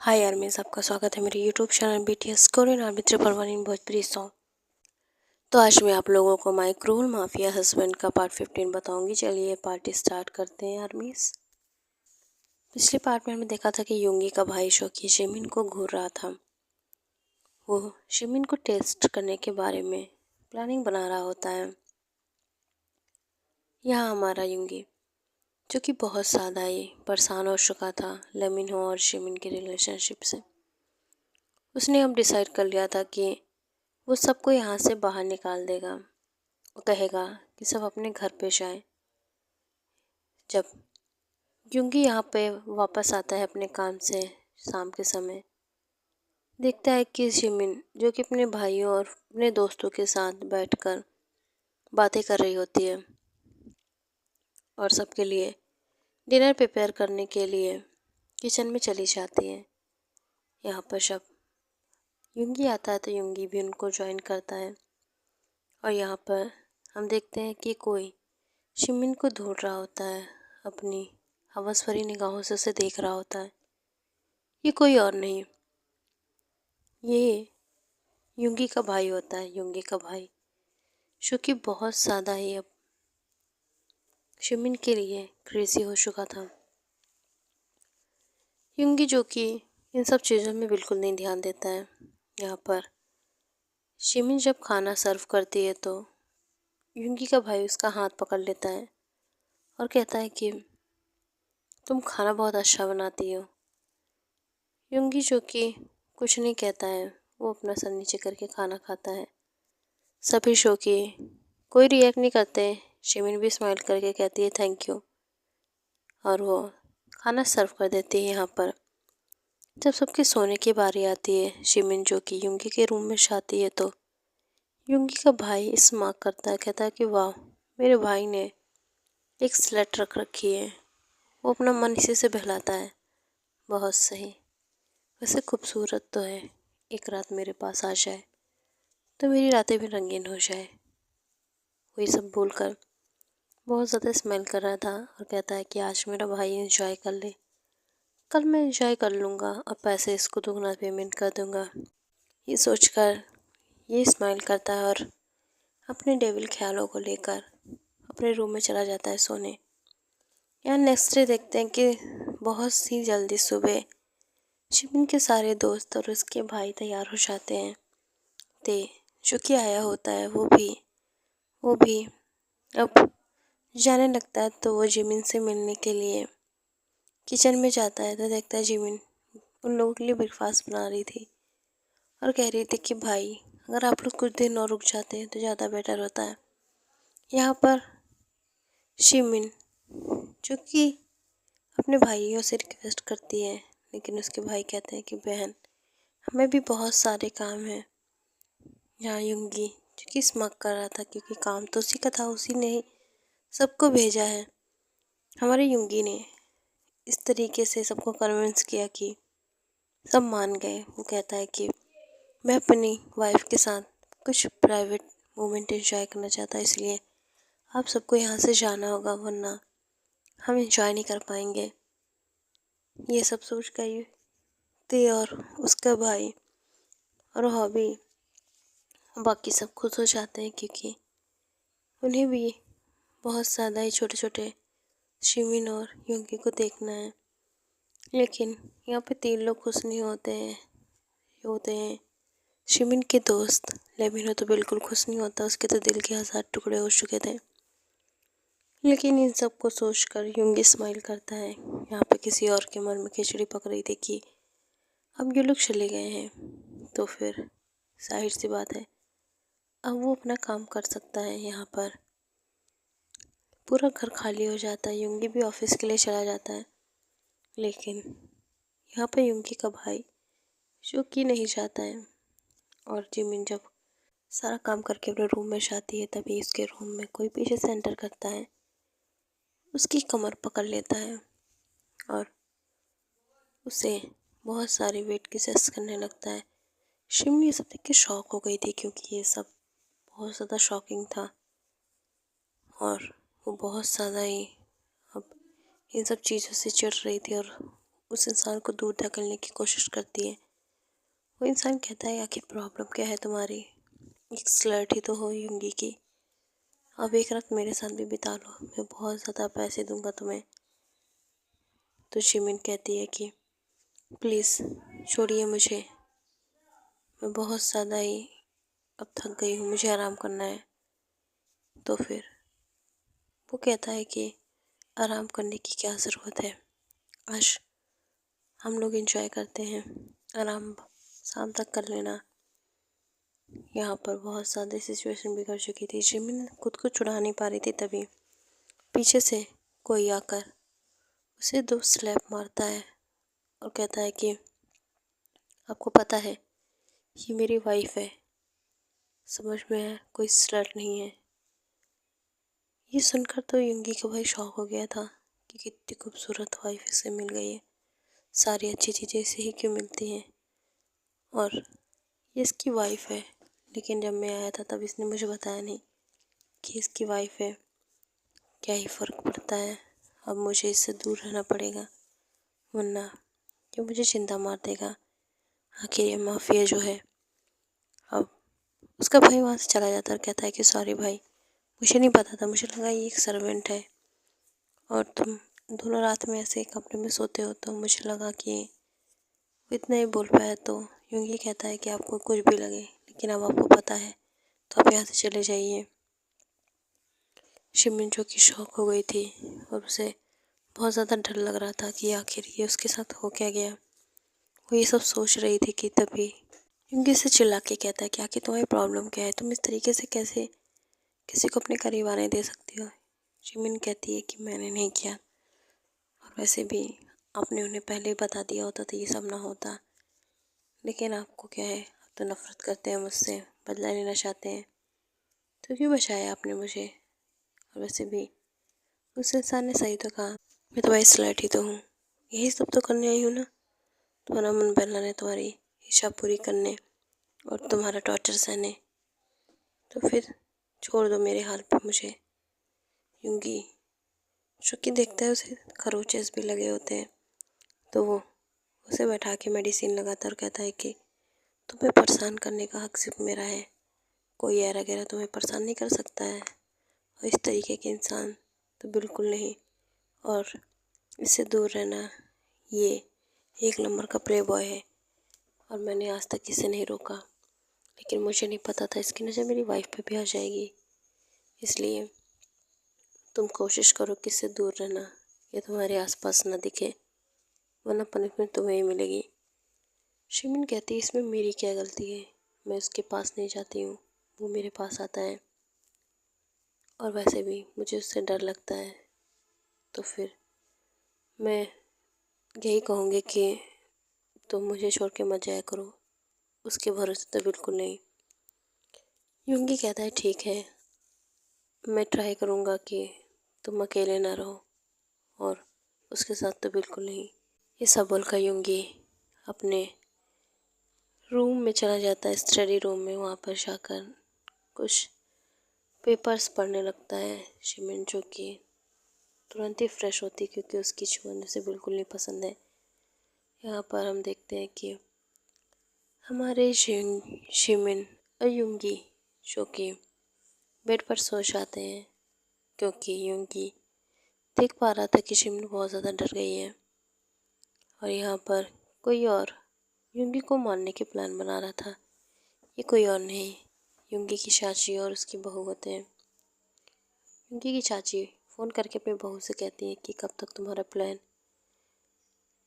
हाय यार, मैं सबका स्वागत है मेरे YouTube channel BTS Korean army 111 इन भोजपुरी सॉन्ग। तो आज मैं आप लोगों को माय क्रूल माफिया हस्बैंड का पार्ट 15 बताऊंगी। चलिए पार्टी स्टार्ट करते हैं आर्मीज। पिछले पार्ट में हमने देखा था कि युंगी का भाई शोकी शिमिन को घूर रहा था। वो शिमिन को टेस्ट करने के बारे में प्लानिंग बना रहा होता है। यहाँ हमारा युंगी, जो कि बहुत ज़्यादा ही परेशान हो चुका था लेमिनहो और शिमिन के रिलेशनशिप से, उसने अब डिसाइड कर लिया था कि वो सबको यहाँ से बाहर निकाल देगा। वो कहेगा कि सब अपने घर पे जाएं। जब युंगी यहाँ पे वापस आता है अपने काम से शाम के समय, देखता है कि शिमिन, जो कि अपने भाइयों और अपने दोस्तों के साथ बैठकर बातें कर रही होती है और सबके लिए डिनर प्रिपेयर करने के लिए किचन में चली जाती है। यहाँ पर जब युंगी आता है तो युंगी भी उनको ज्वाइन करता है और यहाँ पर हम देखते हैं कि कोई शिमिन को ढूंढ रहा होता है, अपनी हवस भरी निगाहों से उसे देख रहा होता है। ये कोई और नहीं, ये युंगी का भाई होता है। युंगी का भाई जो कि बहुत ज़्यादा ही अब शिमिन के लिए क्रेजी हो चुका था। युंगी जो कि इन सब चीज़ों में बिल्कुल नहीं ध्यान देता है। यहाँ पर शिमिन जब खाना सर्व करती है तो युंगी का भाई उसका हाथ पकड़ लेता है और कहता है कि तुम खाना बहुत अच्छा बनाती हो। युंगी जो कि कुछ नहीं कहता है, वो अपना सर नीचे करके खाना खाता है। सभी शो की कोई रिएक्ट नहीं करते। शिमिन भी स्माइल करके कहती है थैंक यू और वो खाना सर्व कर देती है। यहाँ पर जब सबके सोने की बारी आती है, शिमिन जो कि युंगी के रूम में जाती है तो युंगी का भाई स्मार्क करता है, कहता है कि वाह, मेरे भाई ने एक स्लेट रख रखी है। वो अपना मन इसी से बहलाता है। बहुत सही, वैसे खूबसूरत तो है। एक रात मेरे पास आ जाए तो मेरी रातें भी रंगीन हो जाए। वही सब बोलकर बहुत ज़्यादा स्मेल कर रहा था और कहता है कि आज मेरा भाई एंजॉय कर ले, कल मैं एंजॉय कर लूँगा और पैसे इसको दुगना पेमेंट कर दूँगा। ये सोचकर ये स्माइल करता है और अपने डेविल ख्यालों को लेकर अपने रूम में चला जाता है सोने। यहाँ नेक्स्ट डे देखते हैं कि बहुत सी जल्दी सुबह शिमिन के सारे दोस्त और उसके भाई तैयार हो जाते हैं। ते जो कि आया होता है वो भी अब जाने लगता है। तो वो जिमिन से मिलने के लिए किचन में जाता है तो देखता है जिमिन उन लोगों के लिए ब्रेकफास्ट बना रही थी और कह रही थी कि भाई, अगर आप लोग कुछ दिन और रुक जाते हैं तो ज़्यादा बेटर होता है। यहाँ पर शिमिन जो कि अपने भाइयों से रिक्वेस्ट करती है, लेकिन उसके भाई कहते हैं कि बहन, हमें भी बहुत सारे काम हैं। यहाँ युंगी जो कि स्मग कर रहा था क्योंकि काम तो उसी का था, उसी ने ही सबको भेजा है। हमारे युंगी ने इस तरीके से सबको कन्विंस किया कि सब मान गए। वो कहता है कि मैं अपनी वाइफ के साथ कुछ प्राइवेट मोमेंट एंजॉय करना चाहता, इसलिए आप सबको यहाँ से जाना होगा, वरना हम एंजॉय नहीं कर पाएंगे। ये सब सोच कर ते और उसका भाई और हॉबी बाकी सब खुश हो जाते हैं क्योंकि उन्हें भी बहुत ज़्यादा ही छोटे छोटे शिमिन और युंगी को देखना है। लेकिन यहाँ पे 3 लोग खुश नहीं होते हैं शिमिन के दोस्त। लेमिनो तो बिल्कुल खुश नहीं होता, उसके तो दिल के 1000 टुकड़े हो चुके थे। लेकिन इन सब को सोचकर युंगी स्माइल करता है। यहाँ पे किसी और के मन में खिचड़ी पक रही थी कि अब ये लोग चले गए हैं तो फिर जाहिर सी बात है अब वो अपना काम कर सकता है। यहाँ पर पूरा घर खाली हो जाता है। युंगी भी ऑफिस के लिए चला जाता है, लेकिन यहाँ पे युंगी का भाई जो कि नहीं जाता है और जिमिन जब सारा काम करके अपने रूम में जाती है तभी उसके रूम में कोई पीछे से एंटर करता है, उसकी कमर पकड़ लेता है और उसे बहुत सारी वेट की सेस करने लगता है। शिम ये सब देख के शॉक हो गई थी क्योंकि ये सब बहुत ज़्यादा शॉकिंग था और वो बहुत ज़्यादा ही अब इन सब चीज़ों से चिढ़ रही थी और उस इंसान को दूर धकेलने की कोशिश करती है। वो इंसान कहता है आखिर प्रॉब्लम क्या है तुम्हारी, एक स्लर्ट ही तो हो युंगी की, अब एक रात मेरे साथ भी बिता लो, मैं बहुत ज़्यादा पैसे दूंगा तुम्हें। तो शिमिन कहती है कि प्लीज़ छोड़िए मुझे, मैं बहुत ज़्यादा ही अब थक गई हूँ, मुझे आराम करना है। तो फिर वो कहता है कि आराम करने की क्या ज़रूरत है, आज हम लोग एंजॉय करते हैं, आराम शाम तक कर लेना। यहाँ पर बहुत ज़्यादा सिचुएशन बिगड़ चुकी थी, जिमिन खुद को छुड़ा नहीं पा रही थी। तभी पीछे से कोई आकर उसे 2 स्लैप मारता है और कहता है कि आपको पता है ये मेरी वाइफ है, समझ में है, कोई स्लट नहीं है। ये सुनकर तो युंगी का भाई शॉक हो गया था कि कितनी खूबसूरत वाइफ इसे मिल गई है, सारी अच्छी चीज़ें इसे ही क्यों मिलती हैं, और ये इसकी वाइफ है। लेकिन जब मैं आया था तब इसने मुझे बताया नहीं कि इसकी वाइफ है। क्या ही फ़र्क पड़ता है, अब मुझे इससे दूर रहना पड़ेगा वरना ये मुझे जिंदा मार देगा। आखिर ये माफिया जो है। अब उसका भाई वहाँ से चला जाता है और कहता है कि सॉरी भाई, मुझे नहीं पता था, मुझे लगा ये एक सर्वेंट है और तुम दोनों रात में ऐसे कमरे में सोते हो, तो मुझे लगा कि वो इतना ही बोल पाया। तो यूं ही कहता है कि आपको कुछ भी लगे, लेकिन अब आपको पता है तो आप यहाँ से चले जाइए। शिमिन जो कि शॉक हो गई थी और उसे बहुत ज़्यादा डर लग रहा था कि आखिर ये उसके साथ हो क्या गया। वो ये सब सोच रही थी कि तभी यूंगी से चिल्ला के कहता है कि आखिर तुम्हारी प्रॉब्लम क्या है, तुम इस तरीके से कैसे किसी को अपने करीब आने दे सकती हो। शिमिन कहती है कि मैंने नहीं किया, और वैसे भी आपने उन्हें पहले ही बता दिया होता तो ये सब ना होता। लेकिन आपको क्या है, आप तो नफरत करते हैं मुझसे, बदला लेना चाहते हैं, तो क्यों बचाया आपने मुझे। और वैसे भी उस इंसान ने सही तो कहा, मैं तुम्हारी स्लेट ही तो हूँ, यही सब तो करने आई हूँ ना, तुम्हारा मन बहलाने, तुम्हारी इच्छा पूरी करने और तुम्हारा टॉर्चर सहने। तो फिर छोड़ दो मेरे हाल पे मुझे। यूंगी जो कि देखता है उसे खरोचेस भी लगे होते हैं, तो वो उसे बैठा के मेडिसिन लगाता और कहता है कि तुम्हें परेशान करने का हक सिर्फ मेरा है, कोई ऐरा गैरा तुम्हें परेशान नहीं कर सकता है, और इस तरीके के इंसान तो बिल्कुल नहीं, और इससे दूर रहना। ये एक नंबर का प्ले बॉय है और मैंने आज तक इसे नहीं रोका, लेकिन मुझे नहीं पता था इसकी नज़र मेरी वाइफ पे भी आ जाएगी। इसलिए तुम कोशिश करो कि इससे दूर रहना, ये तुम्हारे आसपास ना दिखे, वरना पनिशमेंट तुम्हें ही मिलेगी। शिमिन कहती है इसमें मेरी क्या गलती है, मैं उसके पास नहीं जाती हूँ, वो मेरे पास आता है, और वैसे भी मुझे उससे डर लगता है। तो फिर मैं यही कहूँगी कि तुम मुझे छोड़ के मत जाया करो, उसके भरोसे तो बिल्कुल नहीं। यूंगी कहता है ठीक है, मैं ट्राई करूँगा कि तुम अकेले ना रहो, और उसके साथ तो बिल्कुल नहीं। ये सब बोलकर यूंगी अपने रूम में चला जाता है, स्टडी रूम में। वहाँ पर जाकर कुछ पेपर्स पढ़ने लगता है। शिमिन जो कि तुरंत ही फ्रेश होती है क्योंकि उसकी छुअन उसे बिल्कुल नहीं पसंद है। यहाँ पर हम देखते हैं कि हमारे शिमिन और यूंगी जो कि बेड पर सो जाते हैं, क्योंकि यूंगी देख पा रहा था कि शिमिन बहुत ज़्यादा डर गई है, और यहाँ पर कोई और यूंगी को मारने के प्लान बना रहा था। ये कोई और नहीं, यूंगी की चाची और उसकी बहू होते हैं। यूंगी की चाची फ़ोन करके अपनी बहू से कहती है कि कब तक तुम्हारा प्लान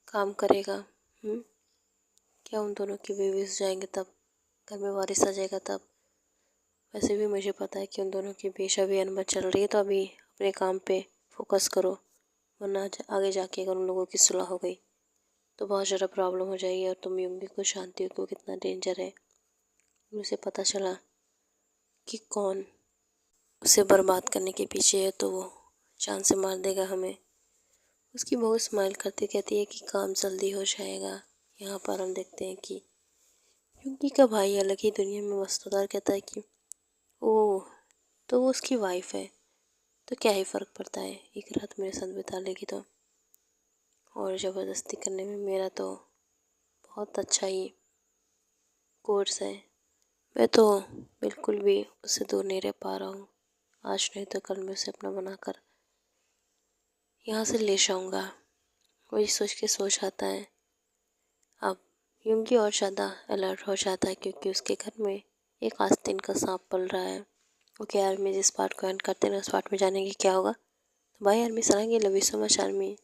काम करेगा। क्या उन दोनों की बेबीज जाएंगे तब, घर में वारिस आ जाएगा तब। वैसे भी मुझे पता है कि उन दोनों की बेशा भी अनबन चल रही है, तो अभी अपने काम पे फोकस करो, वरना आगे जाके अगर उन लोगों की सुलह हो गई तो बहुत ज़्यादा प्रॉब्लम हो जाएगी। और तुम यूंगी को जानती हो कि वो कितना डेंजर है। उसे पता चला कि कौन उसे बर्बाद करने के पीछे है तो वो जान से मार देगा हमें। उसकी बहू स्माइल करती कहती है कि काम जल्दी हो जाएगा। यहाँ पर हम देखते हैं कि यूंगी का भाई अलग ही दुनिया में मस्तदार कहता है कि ओह, तो वो उसकी वाइफ है, तो क्या ही फ़र्क पड़ता है, एक रात मेरे साथ बिता लेगी तो। और ज़बरदस्ती करने में मेरा तो बहुत अच्छा ही कोर्स है। मैं तो बिल्कुल भी उससे दूर नहीं रह पा रहा हूँ। आज नहीं तो कल मैं उसे अपना बनाकर यहाँ से ले जाऊँगा। वही सोच के सो जाता है। अब यूँगी और ज़्यादा अलर्ट हो जाता है क्योंकि उसके घर में एक आस्तीन का सांप पल रहा है। ओके आर्मी, जिस पार्ट को एंड करते हैं उस पार्ट में जानेंगे क्या होगा। तो बाय आर्मी, सलांगे, love you so much army.